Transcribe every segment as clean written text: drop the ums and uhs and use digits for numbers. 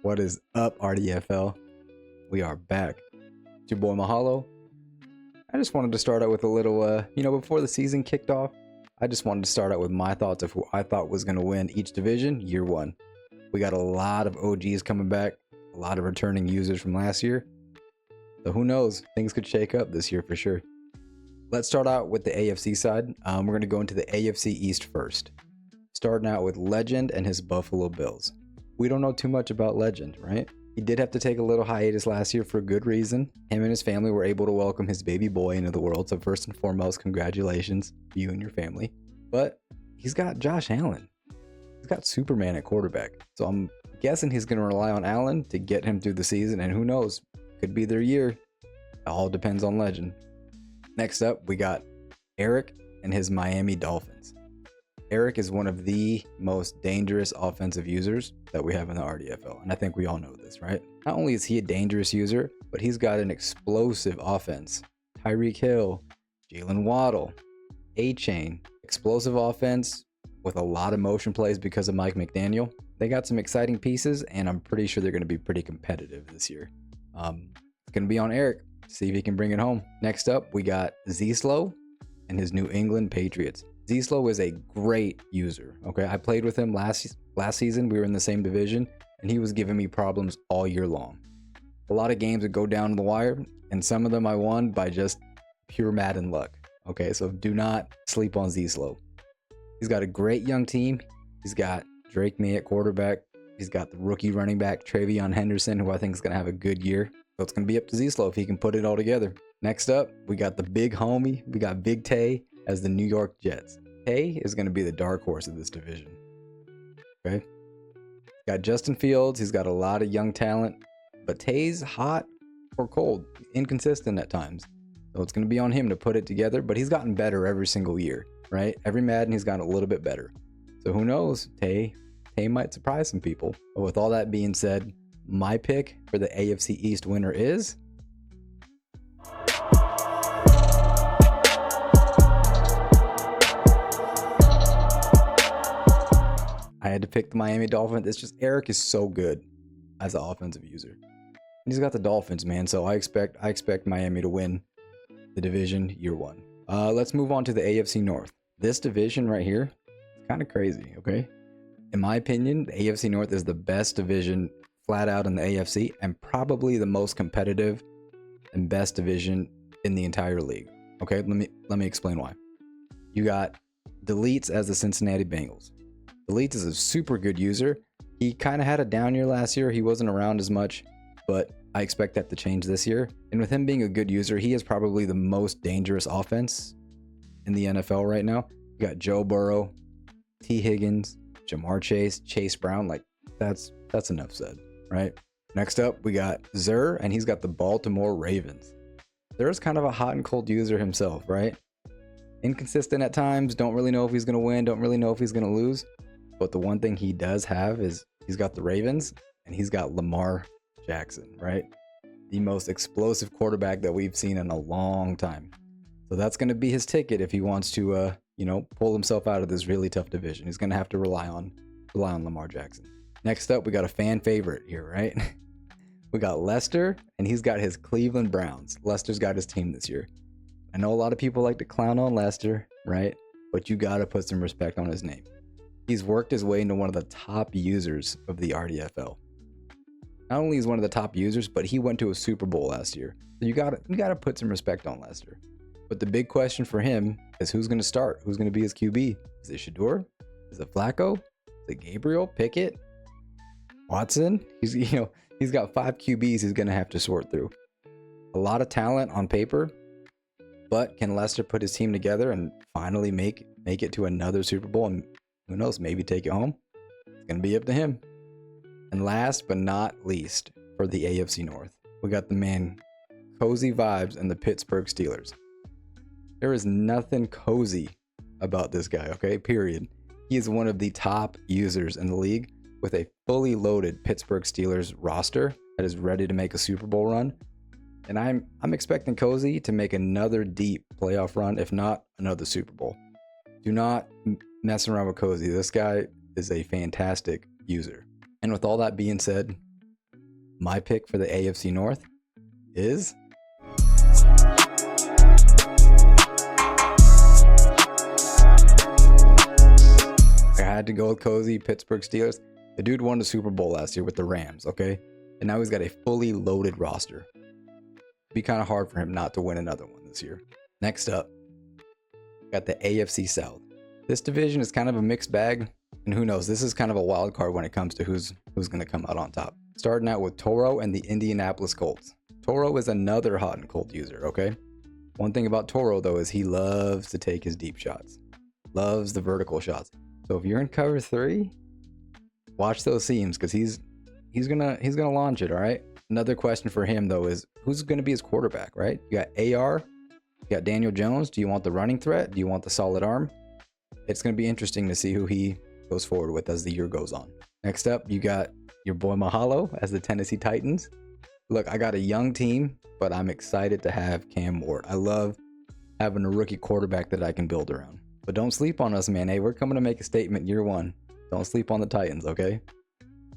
What is up, RDFL? We are back. It's your boy Mahalo. I just wanted to start out with a little, before the season kicked off, I just wanted to start out with my thoughts of who I thought was going to win each division year one. We got a lot of OGs coming back, a lot of returning users from last year. So who knows? Things could shake up this year for sure. Let's start out with the AFC side. We're going to go into the AFC East first. Starting out with Legend and his Buffalo Bills. We don't know too much about Legend, right? He did have to take a little hiatus last year for a good reason. Him and his family were able to welcome his baby boy into the world. So first and foremost, congratulations to you and your family. But he's got Josh Allen. He's got Superman at quarterback. So I'm guessing he's going to rely on Allen to get him through the season. And who knows? Could be their year. It all depends on Legend. Next up, we got Eric and his Miami Dolphins. Eric is one of the most dangerous offensive users that we have in the RDFL, and I think we all know this, right? Not only is he a dangerous user, but he's got an explosive offense. Tyreek Hill, Jalen Waddle, A-Chain, explosive offense with a lot of motion plays because of Mike McDaniel. They got some exciting pieces, and I'm pretty sure they're going to be pretty competitive this year. It's going to be on Eric. See if he can bring it home. Next up, we got Zslow and his New England Patriots. Zslow is a great user. Okay, I played with him last season. We were in the same division, and he was giving me problems all year long. A lot of games would go down to the wire, and some of them I won by just pure Madden luck. Okay, so do not sleep on Zslow. He's got a great young team. He's got Drake May at quarterback. He's got the rookie running back Travion Henderson, who I think is going to have a good year. So it's going to be up to Zslow if he can put it all together. Next up, we got the big homie. We got Big Tay as the New York Jets. Tay is going to be the dark horse of this division. Okay. Got Justin Fields. He's got a lot of young talent, but Tay's hot or cold, inconsistent at times. So it's going to be on him to put it together, but he's gotten better every single year, right? Every Madden, he's gotten a little bit better. So who knows? Tay might surprise some people. But with all that being said, my pick for the AFC East winner is... I had to pick the Miami Dolphins. It's just Eric is so good as an offensive user. And he's got the Dolphins, man. So I expect Miami to win the division year one. Let's move on to the AFC North. This division right here is kind of crazy, okay? In my opinion, the AFC North is the best division flat out in the AFC and probably the most competitive and best division in the entire league. Okay, let me explain why. You got Deletes as the Cincinnati Bengals. Deletes is a super good user. He kind of had a down year last year. He wasn't around as much, but I expect that to change this year. And with him being a good user, he is probably the most dangerous offense in the NFL right now. You got Joe Burrow, T. Higgins, Jamar Chase, Chase Brown. Like that's enough said, right? Next up, we got Zur, and he's got the Baltimore Ravens. Zur's kind of a hot and cold user himself, right? Inconsistent at times. Don't really know if he's going to win. Don't really know if he's going to lose. But the one thing he does have is he's got the Ravens and he's got Lamar Jackson, right? The most explosive quarterback that we've seen in a long time. So that's going to be his ticket if he wants to, pull himself out of this really tough division. He's going to have to rely on Lamar Jackson. Next up, we got a fan favorite here, right? We got Lester and he's got his Cleveland Browns. Lester's got his team this year. I know a lot of people like to clown on Lester, right? But you got to put some respect on his name. He's worked his way into one of the top users of the RDFL. Not only is one of the top users, but he went to a Super Bowl last year. So you gotta put some respect on Lester. But the big question for him is who's going to start? Who's going to be his QB? Is it Shador? Is it Flacco? Is it Gabriel? Pickett? Watson? He's got 5 QBs he's going to have to sort through. A lot of talent on paper, but can Lester put his team together and finally make it to another Super Bowl and who knows, maybe take it home? It's going to be up to him. And last but not least, for the AFC North, we got the man Cozy Vibes and the Pittsburgh Steelers. There is nothing cozy about this guy, okay? Period. He is one of the top users in the league with a fully loaded Pittsburgh Steelers roster that is ready to make a Super Bowl run. And I'm expecting Cozy to make another deep playoff run, if not another Super Bowl. Do not mess around with Cozy. This guy is a fantastic user. And with all that being said, My pick for the AFC North is... I had to go with Cozy, Pittsburgh Steelers. The dude won the Super Bowl last year with the Rams, okay? And now he's got a fully loaded roster. It'd be kind of hard for him not to win another one this year. Next up, got the AFC South. This division is kind of a mixed bag, and who knows, this is kind of a wild card when it comes to who's going to come out on top. Starting out with Toro and the Indianapolis Colts. Toro is another hot and cold user, okay? One thing about Toro, though, is he loves to take his deep shots. Loves the vertical shots. So if you're in cover 3, watch those seams, because he's gonna launch it, all right? Another question for him, though, is who's going to be his quarterback, right? You got AR, you got Daniel Jones. Do you want the running threat? Do you want the solid arm? It's going to be interesting to see who he goes forward with as the year goes on. Next up, you got your boy Mahalo as the Tennessee Titans. Look, I got a young team, but I'm excited to have Cam Ward. I love having a rookie quarterback that I can build around. But don't sleep on us, man. Hey, we're coming to make a statement year 1. Don't sleep on the Titans, okay?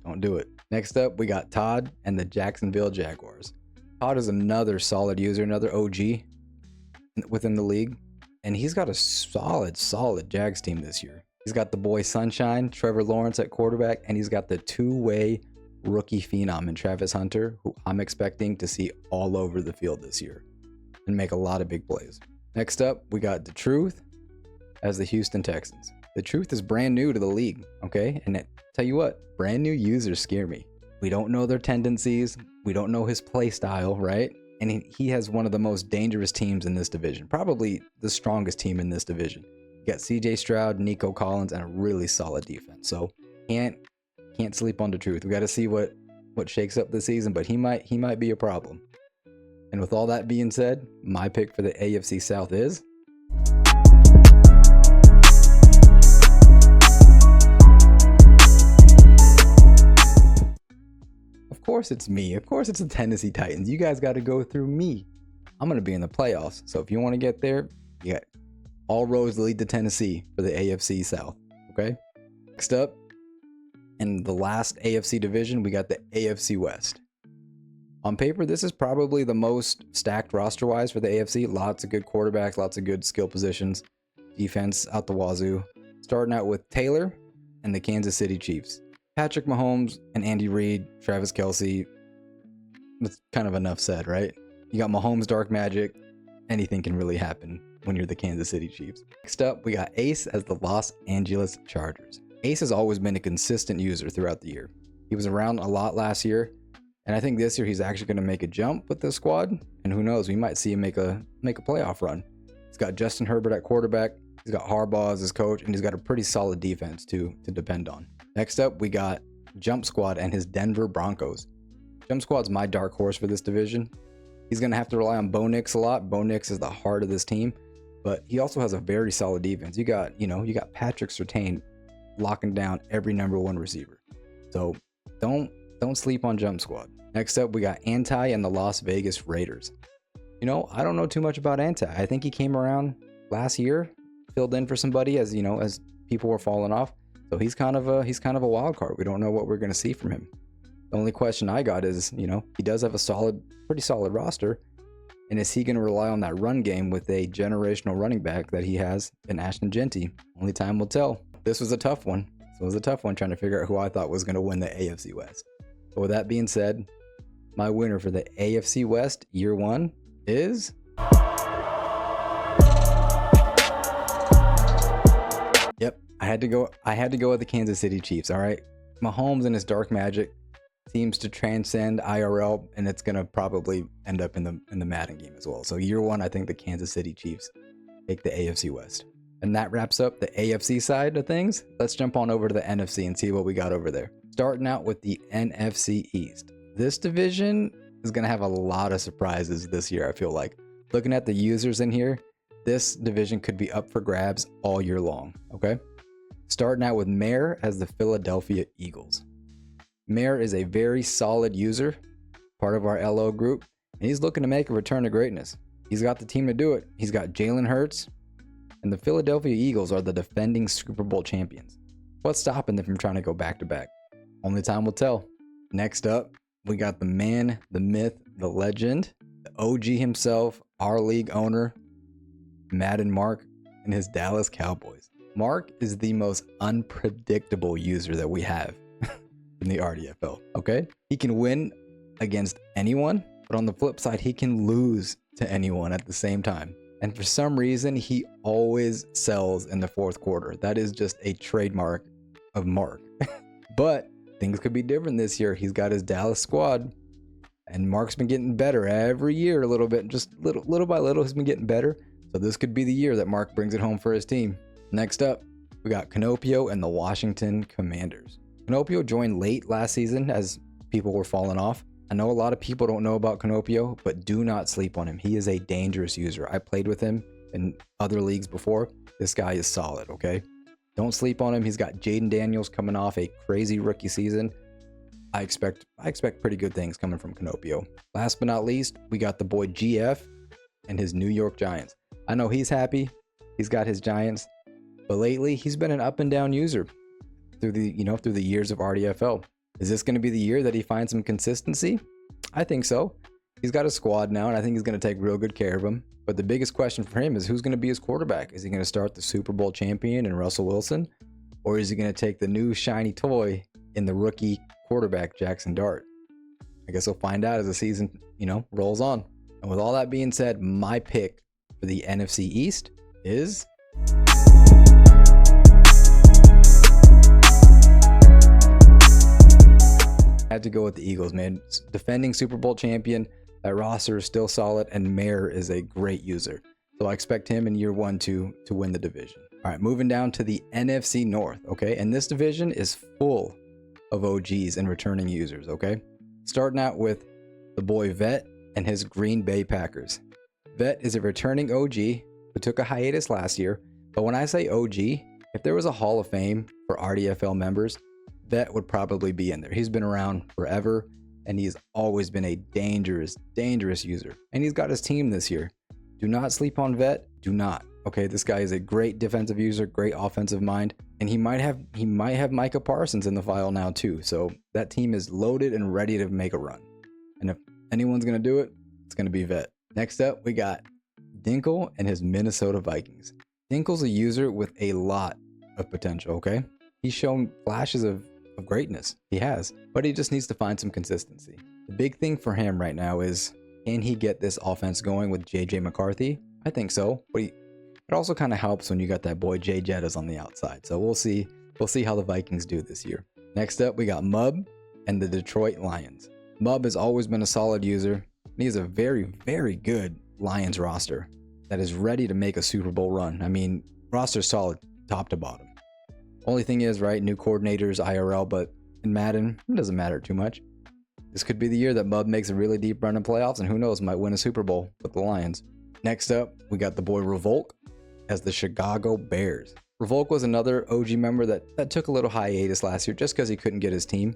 Don't do it. Next up, we got Todd and the Jacksonville Jaguars. Todd is another solid user, another OG within the league. And he's got a solid Jags team this year. He's got the boy Sunshine, Trevor Lawrence at quarterback, and he's got the two-way rookie phenom in Travis Hunter, who I'm expecting to see all over the field this year and make a lot of big plays. Next up, we got The Truth as the Houston Texans. The Truth is brand new to the league, okay? And tell you what, brand new users scare me. We don't know their tendencies. We don't know his play style, right? And he has one of the most dangerous teams in this division, probably the strongest team in this division. You got CJ Stroud, Nico Collins, and a really solid defense. So can't sleep on The Truth. We got to see what shakes up this season, but he might be a problem. And with all that being said, my pick for the AFC South is... Of course it's me. Of course it's the Tennessee Titans. You guys got to go through me. I'm going to be in the playoffs. So if you want to get there, you got all roads lead to Tennessee for the AFC South. Okay? Next up, in the last AFC division, we got the AFC West. On paper, this is probably the most stacked roster-wise for the AFC. Lots of good quarterbacks, lots of good skill positions. Defense out the wazoo. Starting out with Taylor and the Kansas City Chiefs. Patrick Mahomes and Andy Reid, Travis Kelce. That's kind of enough said, right? You got Mahomes' dark magic. Anything can really happen when you're the Kansas City Chiefs. Next up, we got Ace as the Los Angeles Chargers. Ace has always been a consistent user throughout the year. He was around a lot last year, and I think this year he's actually going to make a jump with the squad. And who knows, we might see him make a playoff run. He's got Justin Herbert at quarterback. He's got Harbaugh as his coach, and he's got a pretty solid defense to depend on. Next up, we got Jump Squad and his Denver Broncos. Jump Squad's my dark horse for this division. He's going to have to rely on Bo Nix a lot. Bo Nix is the heart of this team, but he also has a very solid defense. You got Patrick Surtain locking down every number 1 receiver. So don't sleep on Jump Squad. Next up, we got Anti and the Las Vegas Raiders. I don't know too much about Anti. I think he came around last year, filled in for somebody as people were falling off. So he's kind of a wild card. We don't know what we're going to see from him. The only question I got is, he does have a pretty solid roster. And is he going to rely on that run game with a generational running back that he has in Ashton Genty? Only time will tell. This was a tough one. Trying to figure out who I thought was going to win the AFC West. But with that being said, my winner for the AFC West year 1 is... Yep, I had to go with the Kansas City Chiefs, all right? Mahomes and his dark magic seems to transcend IRL, and it's going to probably end up in the Madden game as well. So year 1, I think the Kansas City Chiefs take the AFC West. And that wraps up the AFC side of things. Let's jump on over to the NFC and see what we got over there. Starting out with the NFC East. This division is going to have a lot of surprises this year, I feel like. Looking at the users in here, this division could be up for grabs all year long, okay? Starting out with Mayor as the Philadelphia Eagles. Mayor is a very solid user, part of our LO group, and he's looking to make a return to greatness. He's got the team to do it. He's got Jalen Hurts, and the Philadelphia Eagles are the defending Super Bowl champions. What's stopping them from trying to go back-to-back? Only time will tell. Next up, we got the man, the myth, the legend, the OG himself, our league owner, Madden Mark, and his Dallas Cowboys. Mark is the most unpredictable user that we have in the RDFL, okay? He can win against anyone, but on the flip side, he can lose to anyone at the same time. And for some reason, he always sells in the fourth quarter. That is just a trademark of Mark. But things could be different this year. He's got his Dallas squad, and Mark's been getting better every year a little bit. Just little by little, he's been getting better. So this could be the year that Mark brings it home for his team. Next up, we got Canopio and the Washington Commanders. Canopio joined late last season as people were falling off. I know a lot of people don't know about Canopio, but do not sleep on him. He is a dangerous user. I played with him in other leagues before. This guy is solid, okay? Don't sleep on him. He's got Jaden Daniels coming off a crazy rookie season. I expect pretty good things coming from Canopio. Last but not least, we got the boy GF and his New York Giants. I know he's happy. He's got his Giants, but lately he's been an up and down user through the years of RDFL. Is this going to be the year that he finds some consistency? I think so. He's got a squad now, and I think he's going to take real good care of him. But the biggest question for him is who's going to be his quarterback? Is he going to start the Super Bowl champion in Russell Wilson? Or is he going to take the new shiny toy in the rookie quarterback, Jackson Dart? I guess we'll find out as the season, rolls on. And with all that being said, my pick for the NFC East is... I had to go with the Eagles, man. Defending Super Bowl champion, that roster is still solid, and Mayer is a great user. So I expect him in year one to win the division. All right, moving down to the NFC North, okay? And this division is full of OGs and returning users, okay? Starting out with the boy Vet and his Green Bay Packers. Vet is a returning OG who took a hiatus last year, but when I say OG, if there was a Hall of Fame for RDFL members, Vet would probably be in there. He's been around forever, and he's always been a dangerous user. And he's got his team this year. Do not sleep on Vet. Do not. Okay, this guy is a great defensive user, great offensive mind, and he might have Micah Parsons in the file now too. So that team is loaded and ready to make a run. And if anyone's gonna do it, it's gonna be Vet. Next up, we got Dinkle and his Minnesota Vikings. Dinkle's a user with a lot of potential. Okay, he's shown flashes of greatness. He has, but he just needs to find some consistency. The big thing for him right now is, can he get this offense going with JJ McCarthy? I think so, but it also kind of helps when you got that boy Jay Jettas on the outside. So we'll see how the Vikings do this year. Next up, we got Mub and the Detroit Lions. Mub has always been a solid user, and he has a very, very good Lions roster that is ready to make a Super Bowl run. I mean, roster's solid top to bottom. Only thing is, right, new coordinators, IRL, but in Madden, it doesn't matter too much. This could be the year that Mub makes a really deep run in playoffs, and who knows, might win a Super Bowl with the Lions. Next up, we got the boy Revolt as the Chicago Bears. Revolt was another OG member that took a little hiatus last year just because he couldn't get his team.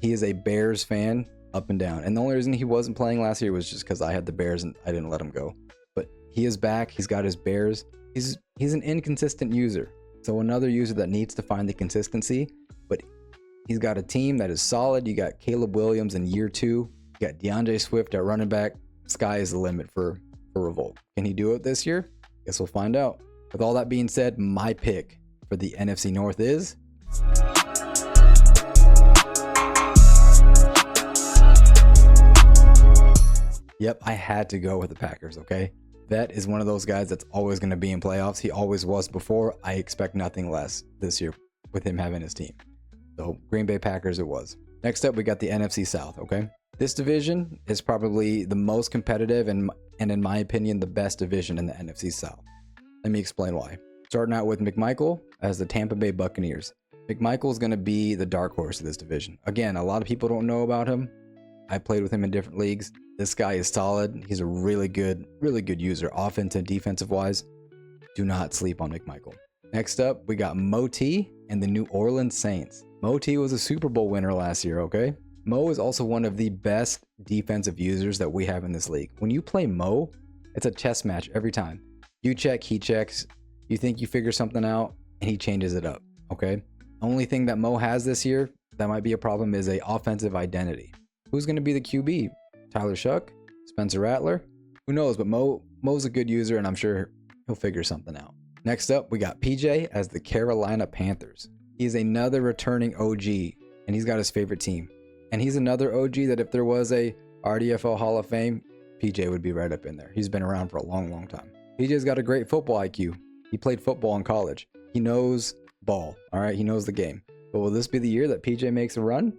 He is a Bears fan up and down, and the only reason he wasn't playing last year was just because I had the Bears and I didn't let him go. But he is back. He's got his Bears. He's an inconsistent user. So another user that needs to find the consistency, but he's got a team that is solid. You got Caleb Williams in year 2. You got DeAndre Swift at running back. Sky is the limit for Revolt. Can he do it this year? Guess we'll find out. With all that being said, my pick for the NFC North is... Yep, I had to go with the Packers, okay? Vet is one of those guys that's always going to be in playoffs. He always was before. I expect nothing less this year with him having his team. So Green Bay Packers it was. Next up, we got the NFC South, okay? This division is probably the most competitive and in my opinion, the best division in the NFC South. Let me explain why. Starting out with McMichael as the Tampa Bay Buccaneers. McMichael is going to be the dark horse of this division. Again, a lot of people don't know about him. I played with him in different leagues. This guy is solid. He's a really good user, offensive and defensive wise. Do not sleep on McMichael. Next up, we got Moti and the New Orleans Saints. Moti was a Super Bowl winner last year, okay? Mo is also one of the best defensive users that we have in this league. When you play Mo, it's a chess match every time. You check, he checks. You think you figure something out, and he changes it up, okay? Only thing that Mo has this year that might be a problem is a offensive identity. Who's going to be the QB? Tyler Shuck? Spencer Rattler? Who knows, but Mo's a good user, and I'm sure he'll figure something out. Next up, we got PJ as the Carolina Panthers. He's another returning OG, and he's got his favorite team. And he's another OG that if there was a RDFL Hall of Fame, PJ would be right up in there. He's been around for a long, long time. PJ's got a great football IQ. He played football in college. He knows ball, all right? He knows the game. But will this be the year that PJ makes a run?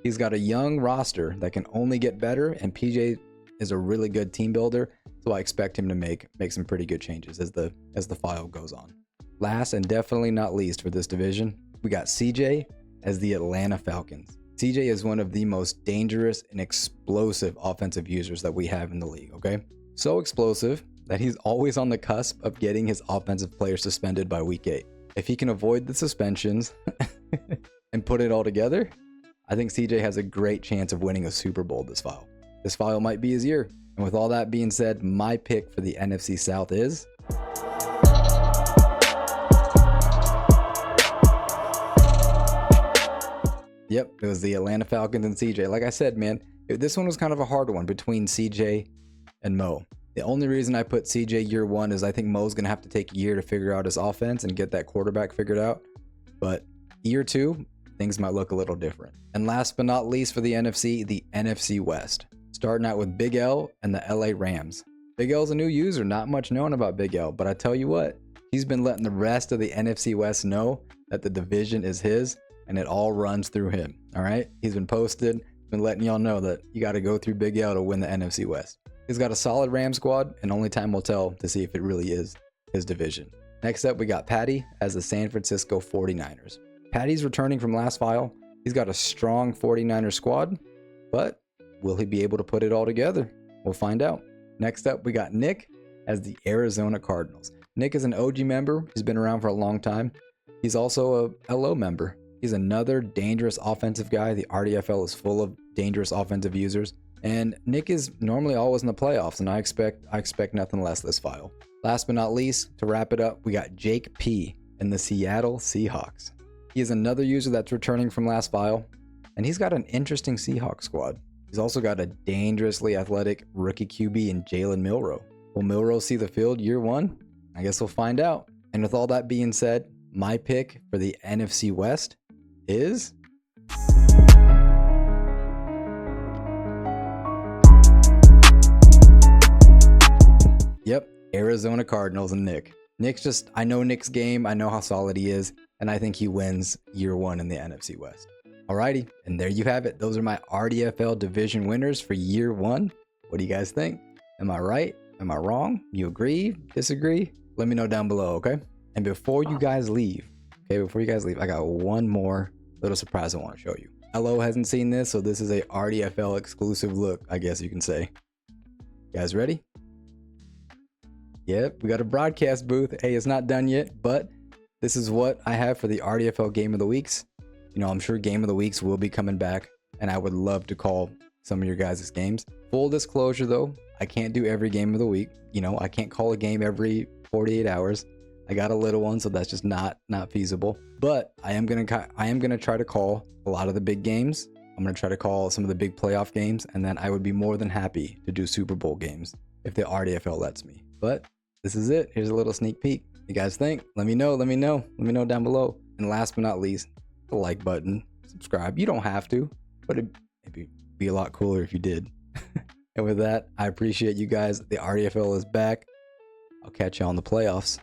He's got a young roster that can only get better, and PJ is a really good team builder, so I expect him to make some pretty good changes as the file goes on. Last and definitely not least for this division, we got CJ as the Atlanta Falcons. CJ is one of the most dangerous and explosive offensive users that we have in the league, okay? So explosive that he's always on the cusp of getting his offensive player suspended by week 8. If he can avoid the suspensions and put it all together, I think CJ has a great chance of winning a Super Bowl this file. This file might be his year. And with all that being said, my pick for the NFC South is... Yep, it was the Atlanta Falcons and CJ. Like I said, man, this one was kind of a hard one between CJ and Mo. The only reason I put CJ year 1 is I think Mo's going to have to take a year to figure out his offense and get that quarterback figured out. But year 2, things might look a little different. And last but not least for the NFC West. Starting out with Big L and the LA Rams. Big L's a new user, not much known about Big L, but I tell you what, he's been letting the rest of the NFC West know that the division is his and it all runs through him, all right? He's been posted, been letting y'all know that you got to go through Big L to win the NFC West. He's got a solid Ram squad, and only time will tell to see if it really is his division. Next up, we got Patty as the San Francisco 49ers. Patty's returning from last file. He's got a strong 49er squad, but will he be able to put it all together? We'll find out. Next up, we got Nick as the Arizona Cardinals. Nick is an OG member. He's been around for a long time. He's also a LO member. He's another dangerous offensive guy. The RDFL is full of dangerous offensive users. And Nick is normally always in the playoffs, and I expect nothing less this file. Last but not least, to wrap it up, we got Jake P in the Seattle Seahawks. He is another user that's returning from last file, and he's got an interesting Seahawks squad. He's also got a dangerously athletic rookie QB in Jalen Milroe. Will Milroe see the field year 1? I guess we'll find out. And with all that being said, my pick for the NFC West is... Yep, Arizona Cardinals and Nick. I know Nick's game, I know how solid he is, and I think he wins year 1 in the NFC West. Alrighty, and there you have it. Those are my RDFL division winners for year 1. What do you guys think? Am I right? Am I wrong? You agree? Disagree? Let me know down below, okay? And before you guys leave, I got one more little surprise I want to show you. LO hasn't seen this, so this is a RDFL exclusive look, I guess you can say. You guys ready? Yep, we got a broadcast booth. Hey, it's not done yet, but this is what I have for the RDFL Game of the Weeks. You know, I'm sure Game of the Weeks will be coming back, and I would love to call some of your guys' games. Full disclosure though, I can't do every game of the week. You know, I can't call a game every 48 hours. I got a little one, so that's just not feasible. But I am gonna try to call a lot of the big games. I'm gonna try to call some of the big playoff games, and then I would be more than happy to do Super Bowl games if the RDFL lets me. But this is it. Here's a little sneak peek. You guys think? Let me know down below. And last but not least, the like button, subscribe. You don't have to, but it'd be a lot cooler if you did. And with that, I appreciate you guys. The RDFL is back. I'll catch you on the playoffs.